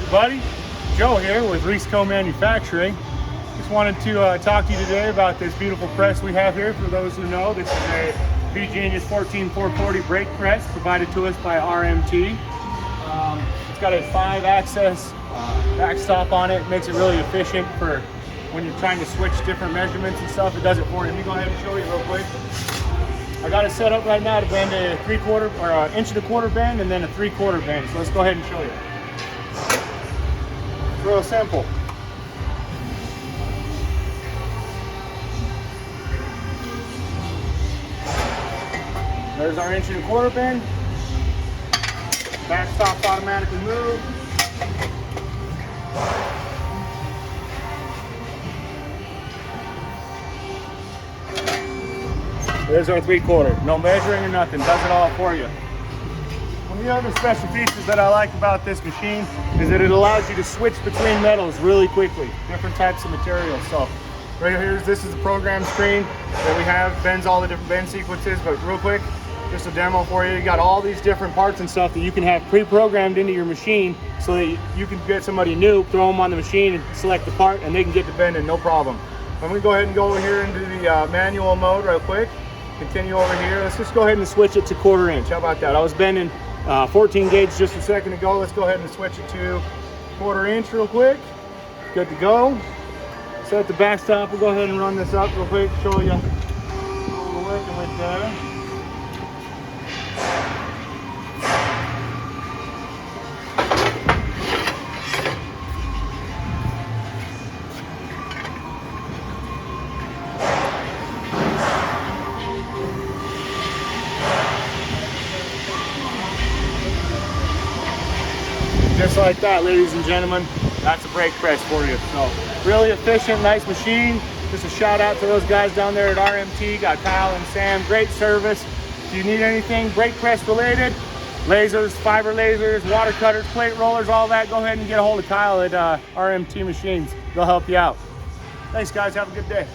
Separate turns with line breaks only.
everybody. Joe here with Rees Manufacturing. Just wanted to talk to you today about this beautiful press we have here. For those who know, this is a V-Genius 14440 brake press provided to us by RMT. It's got a 5-axis backstop on it. Makes it really efficient for when you're trying to switch different measurements and stuff. It does it for you. Let me go ahead and show you real quick. I got it set up right now to bend a 3/4 or an 1.25 bend and then a 3/4 bend. So let's go ahead and show you. It's real simple. There's our 1.25 bend. Back stops automatically move. There's our 3/4. No measuring or nothing. Does it all for you. One of the other special features that I like about this machine is that it allows you to switch between metals really quickly. Different types of materials. So right here, this is the program screen that we have. Bends all the different bend sequences. But real quick, just a demo for you. You got all these different parts and stuff that you can have pre-programmed into your machine so that you can get somebody new, throw them on the machine and select the part and they can get to bending, no problem. I'm gonna go ahead and go over here into the manual mode real quick. Continue over here. Let's just go ahead and switch it to 1/4 inch. How about that? I was bending 14 gauge just a second ago. Let's go ahead and switch it to 1/4 inch real quick. Good to go. Set the backstop. We'll go ahead and run this up real quick, show you what we're working with there. Just like that, ladies and gentlemen, that's a brake press for you. So really efficient, nice machine. Just a shout out to those guys down there at RMT. Got Kyle and Sam, great service. If you need anything brake press related, lasers, fiber lasers, water cutters, plate rollers, all that, go ahead and get a hold of Kyle at RMT Machines. They'll help you out. Thanks guys, have a good day.